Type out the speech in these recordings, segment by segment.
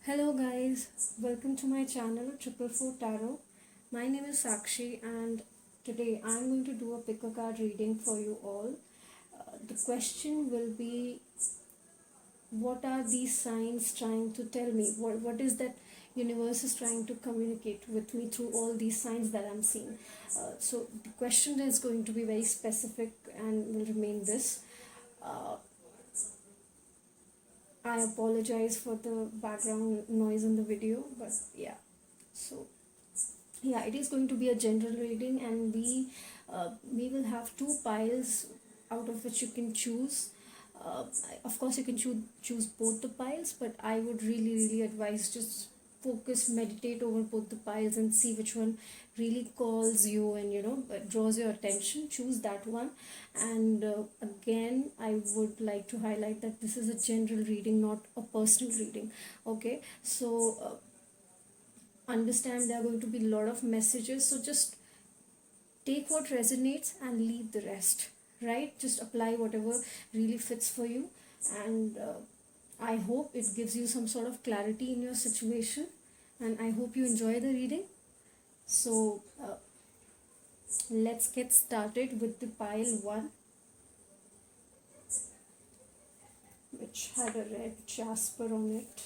Hello guys, welcome to my channel Triple Four Tarot. My name is Sakshi and today I'm going to do a pick a card reading for you all. The question will be, what are these signs trying to tell me? What is that universe is trying to communicate with me through all these signs that I'm seeing? So the question is going to be very specific and will remain this. Uh, I apologize for the background noise in the video, but yeah. So yeah, it is going to be a general reading, and we will have two piles out of which you can choose. Of course, you can choose both the piles, but I would really advise just focus, meditate over both the piles and see which one really calls you and draws your attention. Choose that one. And again, I would like to highlight that this is a general reading, not a personal reading. Okay, so understand there are going to be a lot of messages, so just take what resonates and leave the rest, right? Just apply whatever really fits for you, and I hope it gives you some sort of clarity in your situation, and I hope you enjoy the reading. So let's get started with the pile 1, which had a red jasper on it.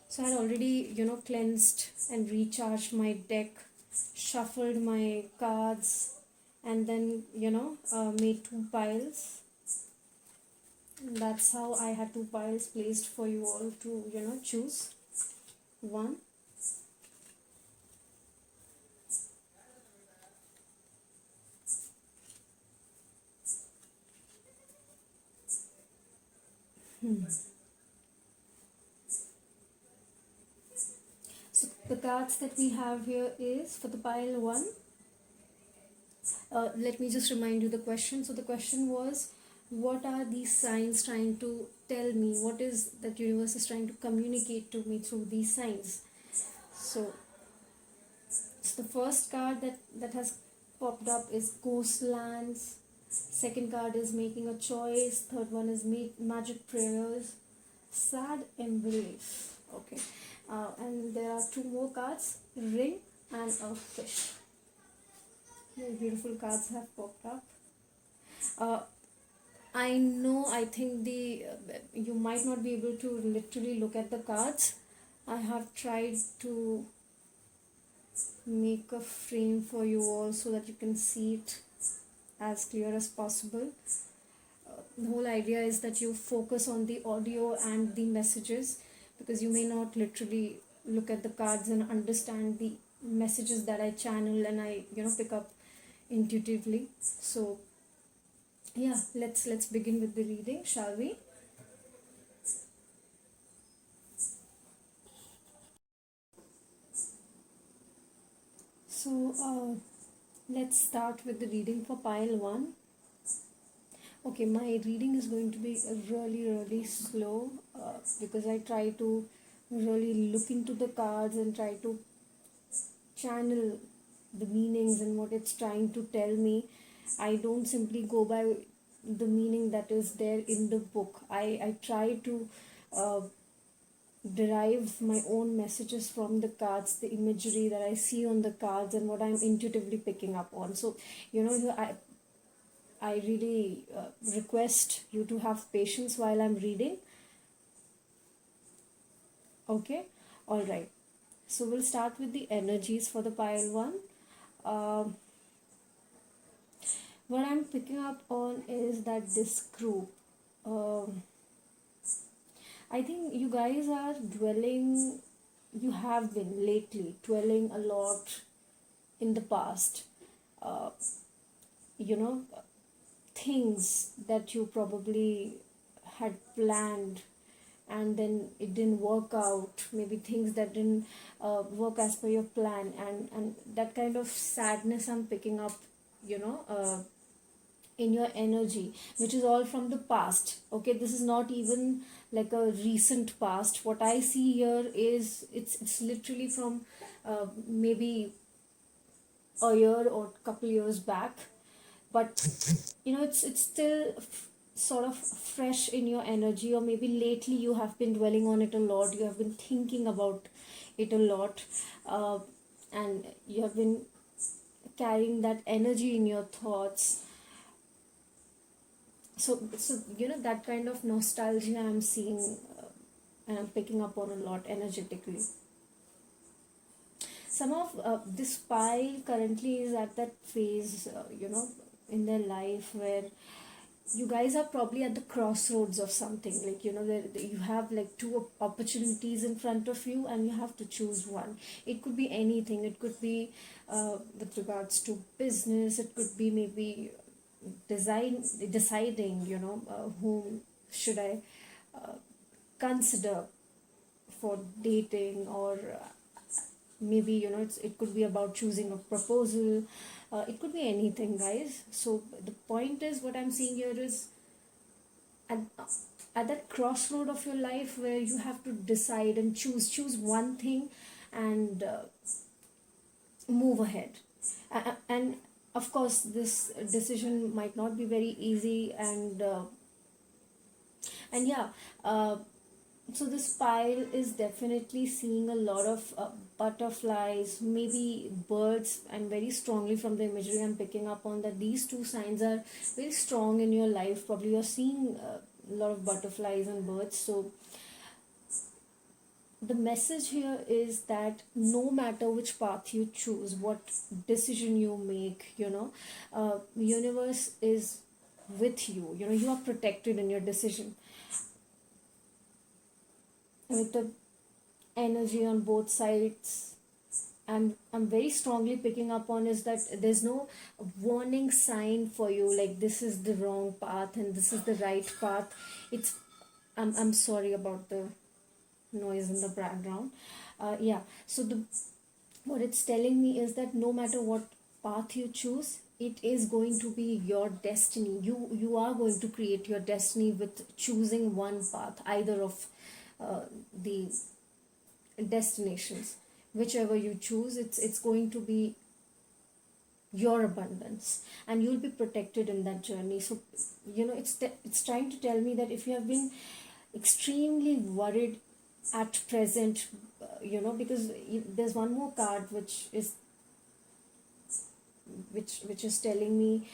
So I had already, cleansed and recharged my deck, shuffled my cards, and then, made two piles. And that's how I had two piles placed for you all to, choose one. So the cards that we have here is for the pile 1. Let me just remind you the question. So the question was, what are these signs trying to tell me? What is that universe is trying to communicate to me through these signs? So the first card that has popped up is Ghostlands. Second card is Making a Choice. Third one is Magic Prayers. Sad Embrace. Okay. And there are two more cards, Ring and a Fish. Very beautiful cards have popped up. I think you might not be able to literally look at the cards. I have tried to make a frame for you all so that you can see it as clear as possible. The whole idea is that you focus on the audio and the messages, because you may not literally look at the cards and understand the messages that I channel and I pick up intuitively. So yeah, let's begin with the reading, shall we? So let's start with the reading for pile 1. Okay, my reading is going to be really slow because I try to really look into the cards and try to channel the meanings and what it's trying to tell me. I don't simply go by the meaning that is there in the book. I try to uh, derive my own messages from the cards, the imagery that I see on the cards and what I'm intuitively picking up on. So I really request you to have patience while I'm reading. Okay, all right. So we'll start with the energies for the pile 1. What I'm picking up on is that this group, I think you guys are you have been lately dwelling a lot in the past. Uh, you know, things that you probably had planned and then it didn't work out, maybe things that didn't work as per your plan, and that kind of sadness I'm picking up in your energy, which is all from the past. Okay, this is not even like a recent past. What I see here is it's literally from maybe a year or couple years back, but it's still sort of fresh in your energy, or maybe lately you have been dwelling on it a lot, you have been thinking about it a lot, uh, and you have been carrying that energy in your thoughts. So that kind of nostalgia I'm seeing, and I'm picking up on a lot energetically. Some of this pile currently is at that phase, in their life where you guys are probably at the crossroads of something, like you have like two opportunities in front of you and you have to choose one. It could be anything. It could be with regards to business. It could be maybe deciding, whom should I consider for dating, or maybe it could be about choosing a proposal. It could be anything, guys. So the point is, what I'm seeing here is at, at that crossroad of your life where you have to decide and choose one thing, and move ahead. And of course this decision might not be very easy, and yeah, so this pile is definitely seeing a lot of butterflies, maybe birds, and very strongly from the imagery I'm picking up on that these two signs are very strong in your life. Probably you're seeing a lot of butterflies and birds. So the message here is that no matter which path you choose, what decision you make, universe is with you. You are protected in your decision. With the energy on both sides, I'm very strongly picking up on is that there's no warning sign for you, like this is the wrong path and this is the right path. It's I'm sorry about the noise in the background. Yeah, so the what it's telling me is that no matter what path you choose, it is going to be your destiny. You are going to create your destiny with choosing one path, either of the destinations. Whichever you choose, it's going to be your abundance, and you'll be protected in that journey. So it's trying to tell me that if you have been extremely worried at present, because there's one more card which is telling me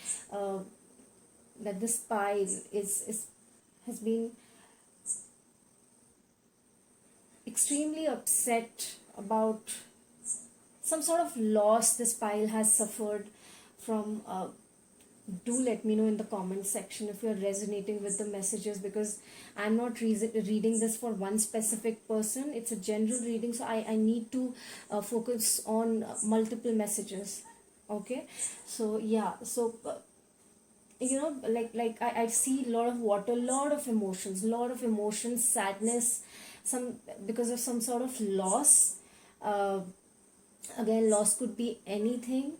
that this pile is has been extremely upset about some sort of loss this pile has suffered from. Do let me know in the comment section if you're resonating with the messages, because I'm not reading this for one specific person. It's a general reading, so I need to focus on multiple messages. Okay, so yeah, so I see a lot of water, lot of emotions, sadness, some because of some sort of loss. Again, loss could be anything.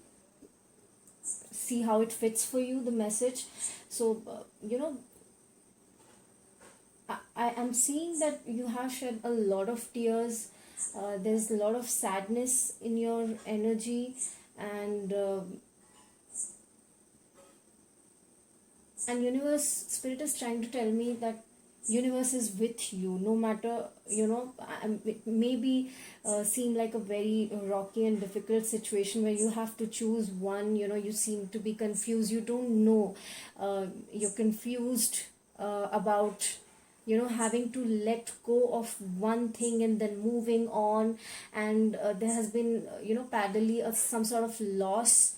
See how it fits for you, the message. So I am seeing that you have shed a lot of tears. There's a lot of sadness in your energy, and universe spirit is trying to tell me that universe is with you no matter, it maybe seem like a very rocky and difficult situation where you have to choose one. You seem to be confused, you don't know, you're confused about having to let go of one thing and then moving on, and there has been padly some sort of loss.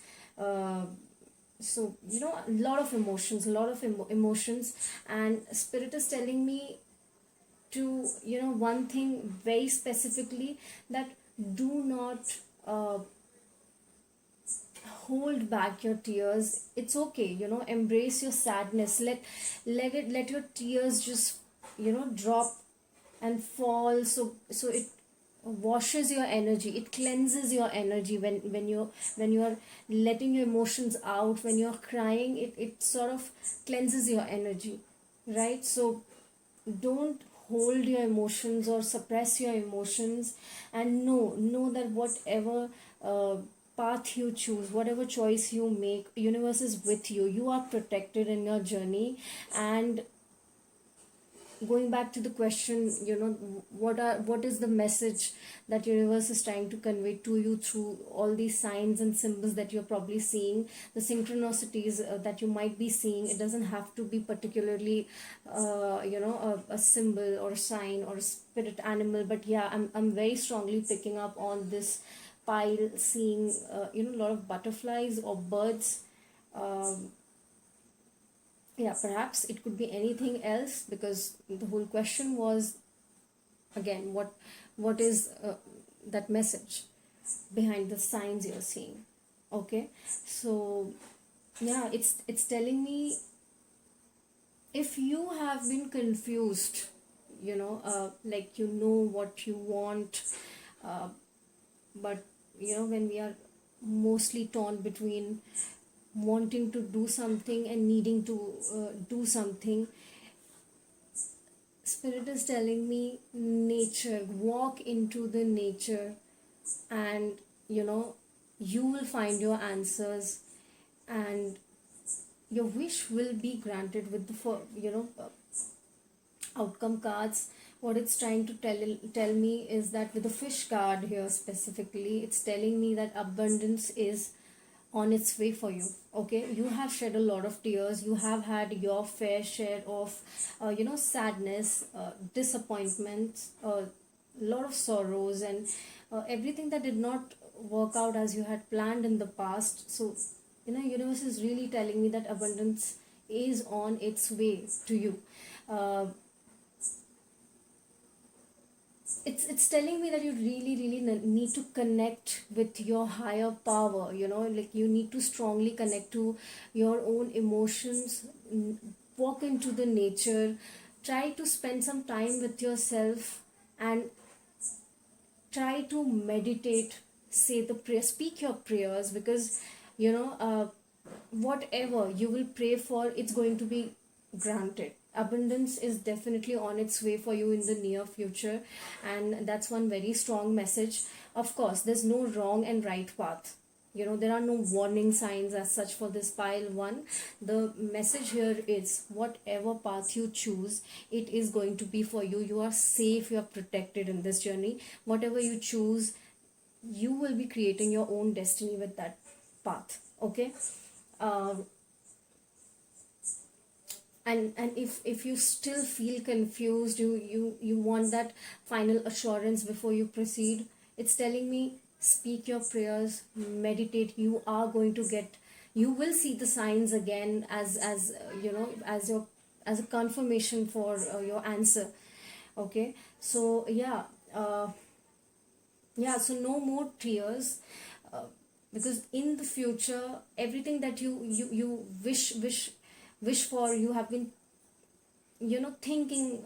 So a lot of emotions, emotions, and spirit is telling me to one thing very specifically, that do not hold back your tears. It's okay, embrace your sadness, let your tears just drop and fall. So it washes your energy, it cleanses your energy when you're letting your emotions out, when you're crying, it sort of cleanses your energy, right? So don't hold your emotions or suppress your emotions, and know that whatever path you choose, whatever choice you make, universe is with you. You are protected in your journey. And going back to the question, what is the message that universe is trying to convey to you through all these signs and symbols that you're probably seeing, the synchronicities that you might be seeing. It doesn't have to be particularly a symbol or a sign or a spirit animal, but yeah, I'm very strongly picking up on this pile, seeing a lot of butterflies or birds. um, yeah, perhaps it could be anything else, because the whole question was, again, what is that message behind the signs you're seeing. Okay, so yeah, it's telling me, if you have been confused, like what you want, uh, but when we are mostly torn between wanting to do something and needing to do something, spirit is telling me, nature, walk into the nature, and you know you will find your answers, and your wish will be granted with the outcome cards. What it's trying to tell me is that with the fish card here specifically, it's telling me that abundance is on its way for you. Okay, you have shed a lot of tears, you have had your fair share of sadness, disappointments, a lot of sorrows, and everything that did not work out as you had planned in the past. So universe is really telling me that abundance is on its way to you. uh, it's telling me that you really need to connect with your higher power. Like, you need to strongly connect to your own emotions. Walk into the nature, try to spend some time with yourself, and try to meditate, say the prayer, speak your prayers, because whatever you will pray for, it's going to be granted. Abundance is definitely on its way for you in the near future, and that's one very strong message. Of course, there's no wrong and right path. There are no warning signs as such for this pile one. The message here is, whatever path you choose, it is going to be for you. You are safe, you are protected in this journey. Whatever you choose, you will be creating your own destiny with that path. Okay. um, and if you still feel confused, you want that final assurance before you proceed, it's telling me, speak your prayers, meditate. You are going to get, you will see the signs again, as a confirmation for your answer. Okay, so so no more tears, uh, because in the future, everything that you wish for, you have been thinking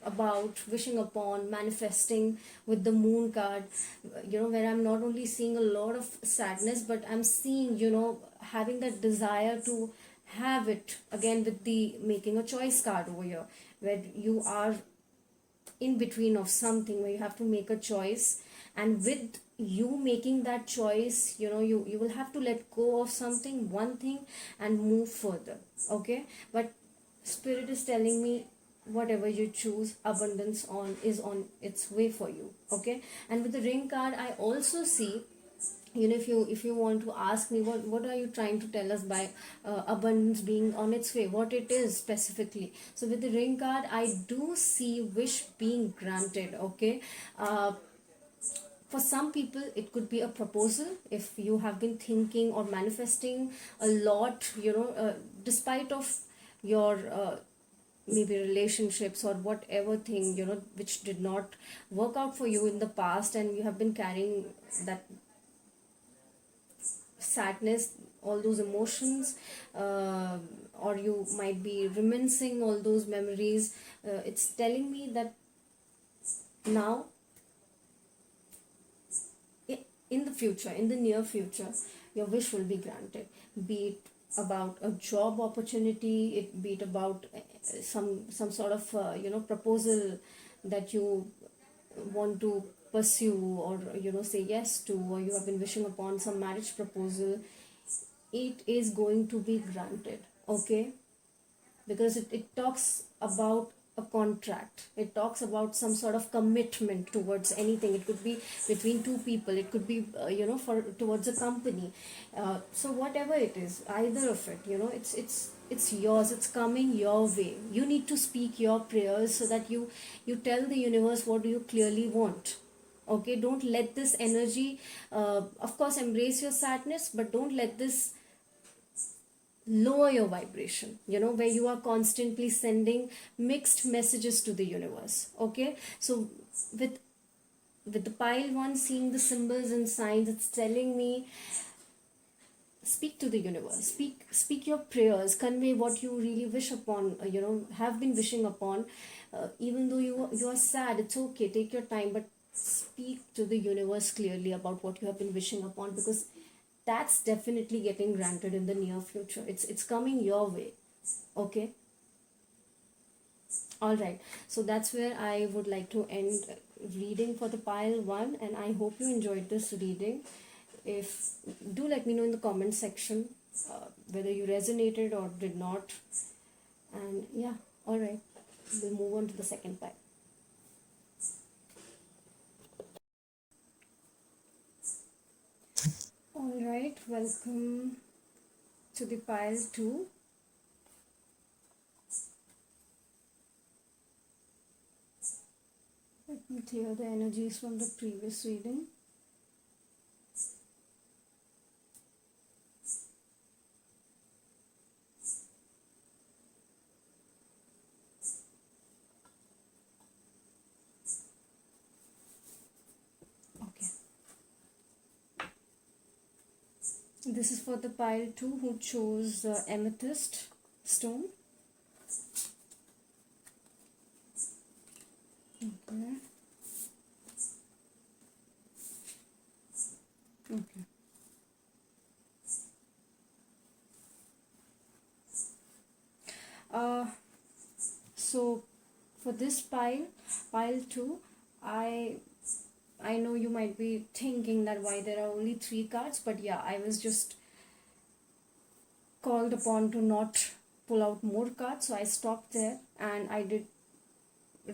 about, wishing upon, manifesting with the moon card. Where I'm not only seeing a lot of sadness, but I'm seeing, having that desire to have it again, with the making a choice card over here, where you are in between of something, where you have to make a choice, and with you making that choice, you will have to let go of something, one thing, and move further. Okay, but spirit is telling me, whatever you choose, abundance on its way for you. Okay, and with the ring card, I also see, if you want to ask me, what are you trying to tell us by abundance being on its way, what it is specifically. So with the ring card, I do see wish being granted. Okay, for some people, it could be a proposal. If you have been thinking or manifesting a lot, despite of your maybe relationships or whatever thing, which did not work out for you in the past, and you have been carrying that sadness, all those emotions, or you might be reminiscing all those memories. It's telling me that now, in the future, in the near future, your wish will be granted. Be it about a job opportunity, be it about some sort of proposal that you want to pursue, or say yes to, or you have been wishing upon some marriage proposal, it is going to be granted. Okay, because it talks about a contract, it talks about some sort of commitment towards anything. It could be between two people, it could be for towards a company. So whatever it is, either of it, it's yours, it's coming your way. You need to speak your prayers so that you tell the universe what do you clearly want. Okay, don't let this energy, of course embrace your sadness, but don't let this lower your vibration, where you are constantly sending mixed messages to the universe. Okay, so with the pile one, seeing the symbols and signs, it's telling me speak to the universe, speak your prayers, convey what you really wish upon, have been wishing upon. Even though you are sad, it's okay, take your time, but speak to the universe clearly about what you have been wishing upon, because that's definitely getting granted in the near future. It's coming your way. Okay, all right, so that's where I would like to end reading for the pile one, and I hope you enjoyed this reading. If do let me know in the comment section whether you resonated or did not. And yeah, all right, we'll move on to the second pile. All right, welcome to the pile 2. Let me clear the energies from the previous reading. Okay. This is for the pile 2 who chose amethyst stone. Okay. Okay. So for this pile 2, I know you might be thinking that why there are only 3 cards, but yeah, I was just called upon to not pull out more cards, so I stopped there, and I did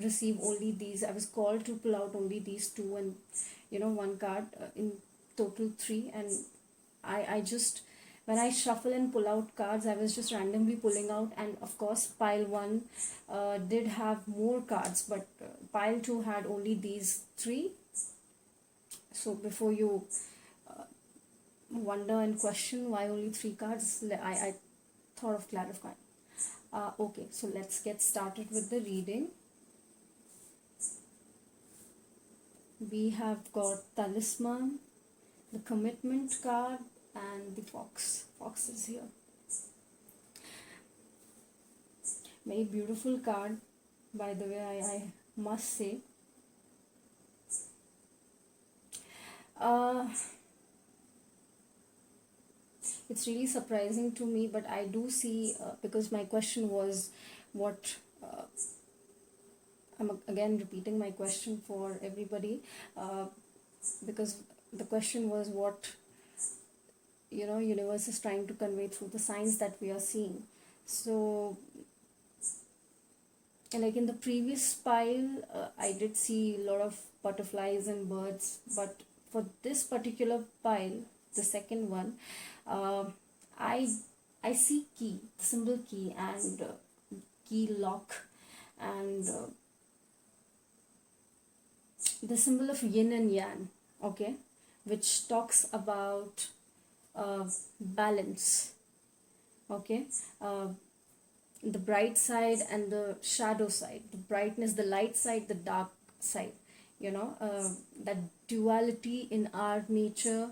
receive only these. I was called to pull out only these 2, and 1 card, in total 3. And I just, when I shuffle and pull out cards, I was just randomly pulling out, and of course pile 1 did have more cards, but pile 2 had only these 3. So before you wonder and question why only 3 cards, I thought of clarifying. Okay, so let's get started with the reading. We have got talisman, the commitment card, and the fox. Fox is here. Very beautiful card, by the way, I must say. It's really surprising to me, but I do see, because my question was what, I'm again repeating my question for everybody, because the question was what universe is trying to convey through the signs that we are seeing. So like in the previous pile, I did see a lot of butterflies and birds, but for this particular pile, the second one, I see key, symbol key, and key lock, and the symbol of yin and yang. Okay, which talks about balance. Okay, the bright side and the shadow side, the brightness, the light side, the dark side, that duality in our nature,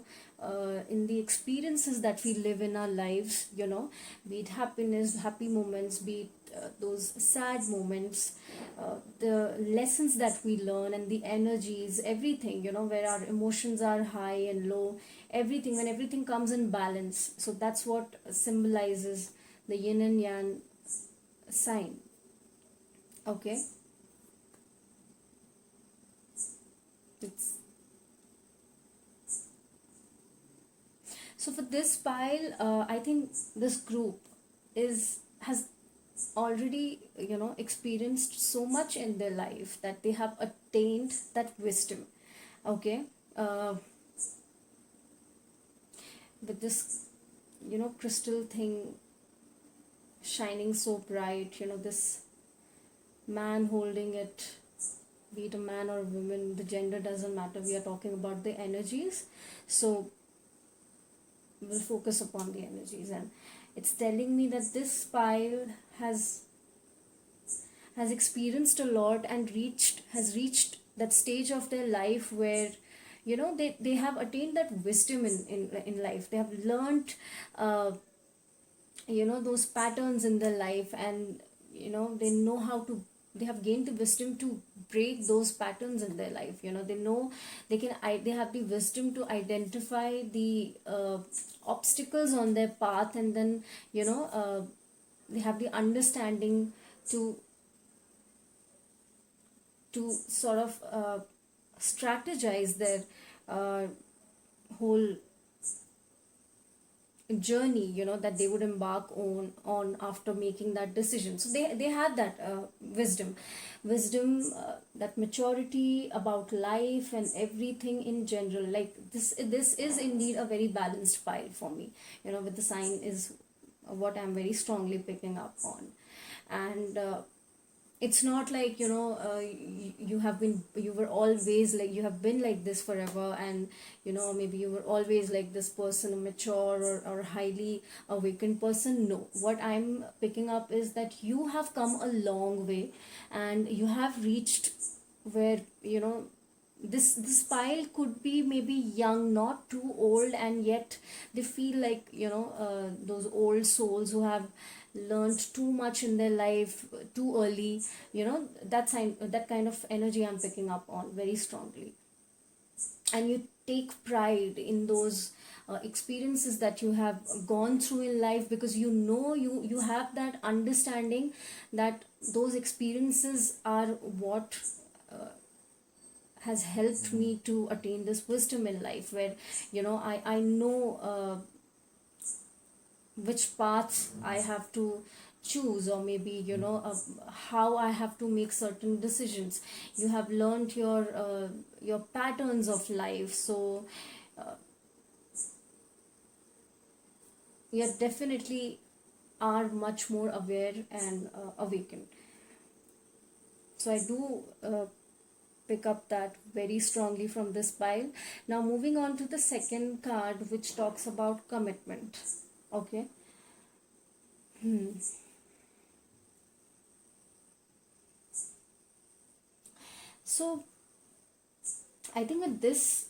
in the experiences that we live in our lives, be it happiness, happy moments, be it those sad moments, the lessons that we learn, and the energies, everything, where our emotions are high and low, everything, when everything comes in balance. So that's what symbolizes the yin and yang sign. Okay, it's So for this pile, I think this group has already, experienced so much in their life that they have attained that wisdom. Okay. uh, with this, crystal thing shining so bright, this man holding it, be it a man or a woman, the gender doesn't matter, we are talking about the energies. So we'll focus upon the energies, and it's telling me that this pile has has experienced a lot and reached that stage of their life where, they have attained that wisdom in life. They have learned uh, those patterns in their life, and they know how to, they have gained the wisdom to break those patterns in their life. They know they have the wisdom to identify the obstacles on their path, and then they have the understanding to sort of strategize their uh, whole journey, that they would embark on after making that decision. So they have that wisdom, that maturity about life and everything in general. Like this is indeed a very balanced pile for me, with the sign is what I'm very strongly picking up on. And it's not like, you were always like, you have been like this forever, and maybe you were always like this person, a mature or highly awakened person. No, what I'm picking up is that you have come a long way, and you have reached where, this pile could be maybe young, not too old, and yet they feel like, those old souls who have learned too much in their life too early. That kind of energy I'm picking up on very strongly. And you take pride in those experiences that you have gone through in life, because you have that understanding that those experiences are what has helped me to attain this wisdom in life, where I know which path I have to choose, or maybe how I have to make certain decisions. You have learned your patterns of life, so you definitely are much more aware and awakened. So I do pick up that very strongly from this pile. Now moving on to the second card, which talks about commitment. Okay. So I think with this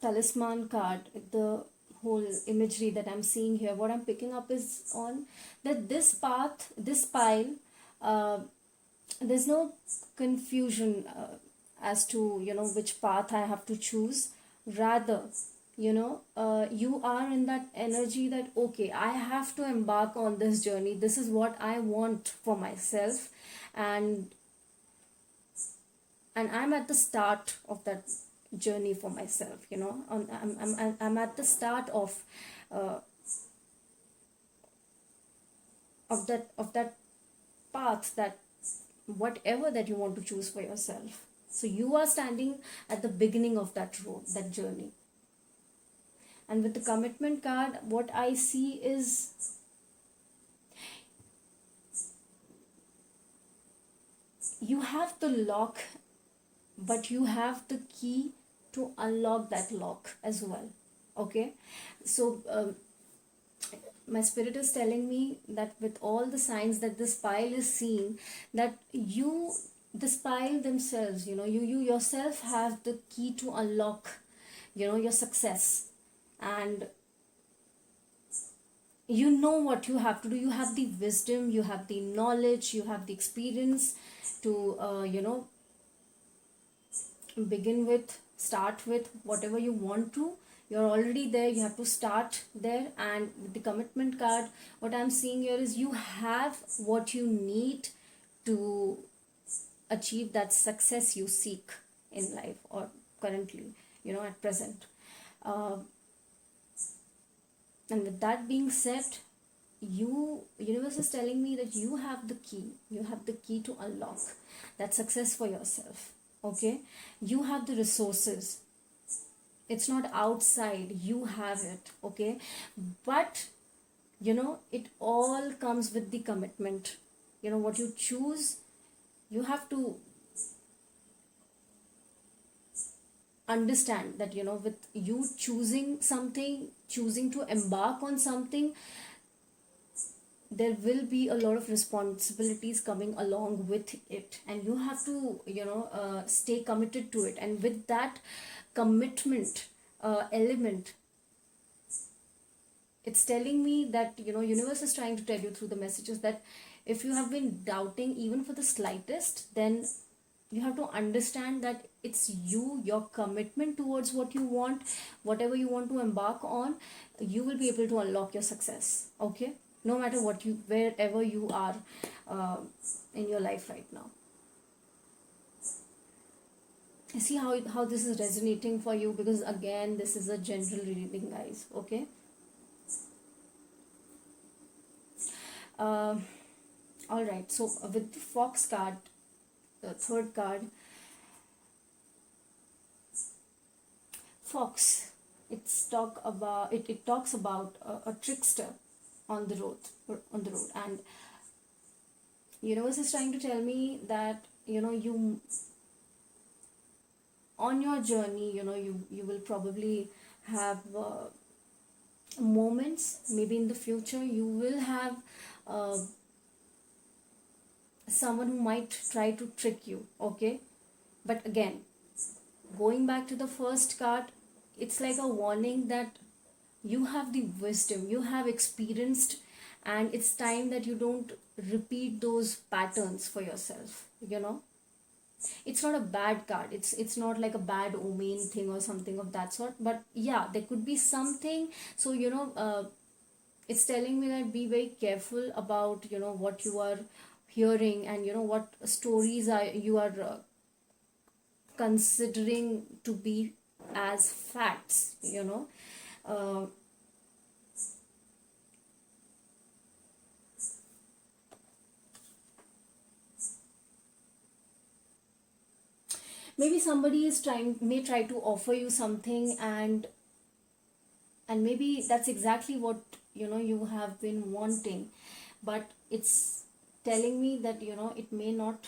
talisman card, the whole imagery that I'm seeing here, what I'm picking up is on that this path, this pile, uh, there's no confusion as to which path I have to choose. Rather, you are in that energy that, okay, I have to embark on this journey. This is what I want for myself, and I'm at the start of that journey for myself. I'm at the start uh, of that path, that whatever that you want to choose for yourself. So you are standing at the beginning of that road, that journey. And with the commitment card, what I see is you have the lock, but you have the key to unlock that lock as well. Okay. So my spirit is telling me that with all the signs that this pile is seeing, that this pile themselves, you yourself have the key to unlock your success. And you know what you have to do. You have the wisdom, you have the knowledge, you have the experience to begin with, start with whatever you want to. You're already there, you have to start there. And with the commitment card, what I'm seeing here is you have what you need to achieve that success you seek in life, or currently, at present. uh, And with that being said, universe is telling me that you have the key. You have the key to unlock that success for yourself. Okay? You have the resources. It's not outside, you have it. Okay? But it all comes with the commitment. What you choose, you have to understand that with you choosing something, choosing to embark on something, there will be a lot of responsibilities coming along with it, and you have to stay committed to it. And with that commitment element, it's telling me that universe is trying to tell you through the messages that if you have been doubting even for the slightest, then you have to understand that it's your commitment towards what you want, whatever you want to embark on, you will be able to unlock your success. Okay? No matter wherever you are in your life right now. See how this is resonating for you, because again, this is a general reading, guys. Okay? All right, so with the Fox card, the third card, Fox, it talks about a trickster on the road, and universe is trying to tell me that you on your journey, you will probably have moments, maybe in the future you will have uh, someone who might try to trick you. Okay? But again, going back to the first card, it's like a warning that you have the wisdom, you have experienced, and it's time that you don't repeat those patterns for yourself. It's not a bad card, it's not like a bad omen thing or something of that sort, but yeah, there could be something. So it's telling me that be very careful about what you are hearing, and what stories you are considering to be as facts. uh, maybe somebody may try to offer you something, and maybe that's exactly what you have been wanting, but it's telling me that it may not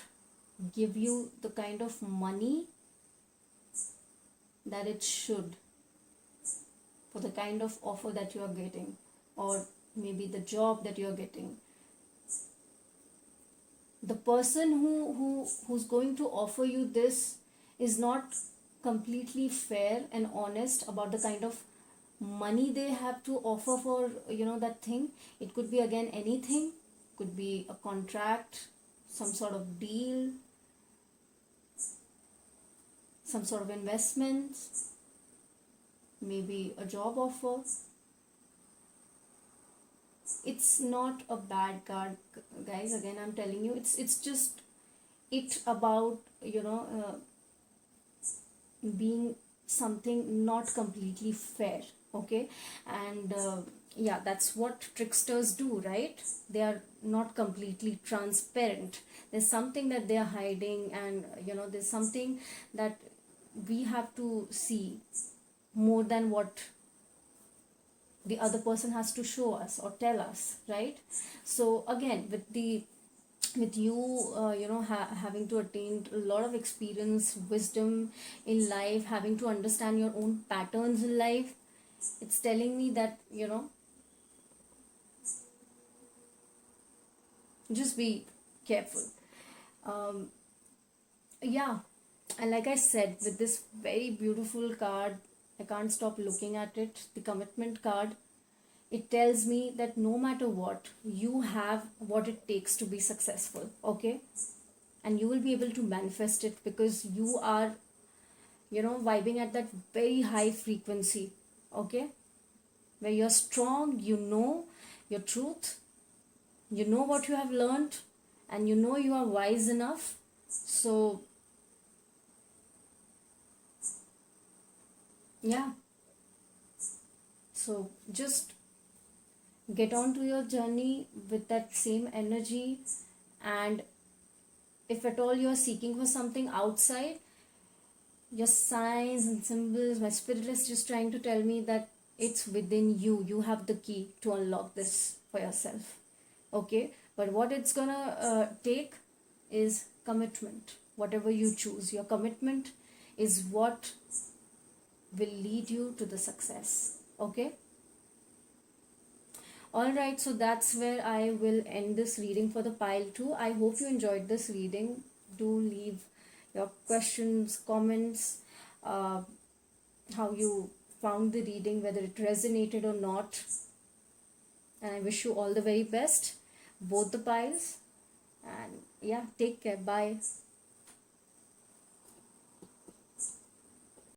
give you the kind of money that it should, for the kind of offer that you are getting, or maybe the job that you are getting. The person who's going to offer you this is not completely fair and honest about the kind of money they have to offer for that thing. It could be again anything, could be a contract, some sort of deal, some sort of investments, maybe a job offer. It's not a bad card, guys. Again, I'm telling you, it's just about being something not completely fair. Okay? And yeah, that's what tricksters do, right? They are not completely transparent. There's something that they are hiding, and there's something that we have to see more than what the other person has to show us or tell us, right? So again, with you having to attain a lot of experience, wisdom in life, having to understand your own patterns in life, it's telling me that just be careful. um, yeah, and like I said, with this very beautiful card, I can't stop looking at it, the commitment card. It tells me that no matter what, you have what it takes to be successful. Okay? And you will be able to manifest it, because you are vibing at that very high frequency. Okay? Where you're strong, you know your truth, you know what you have learned, and you are wise enough. So yeah, so just get on to your journey with that same energy. And if at all you're seeking for something outside, your signs and symbols, my spirit is just trying to tell me that it's within you. You have the key to unlock this for yourself. Okay, but what it's gonna take is commitment. Whatever you choose, your commitment is what will lead you to the success. Okay. Alright, so that's where I will end this reading for the pile 2. I hope you enjoyed this reading. Do leave your questions, comments, uh, how you found the reading, whether it resonated or not. And I wish you all the very best, both the piles. And yeah, take care. Bye.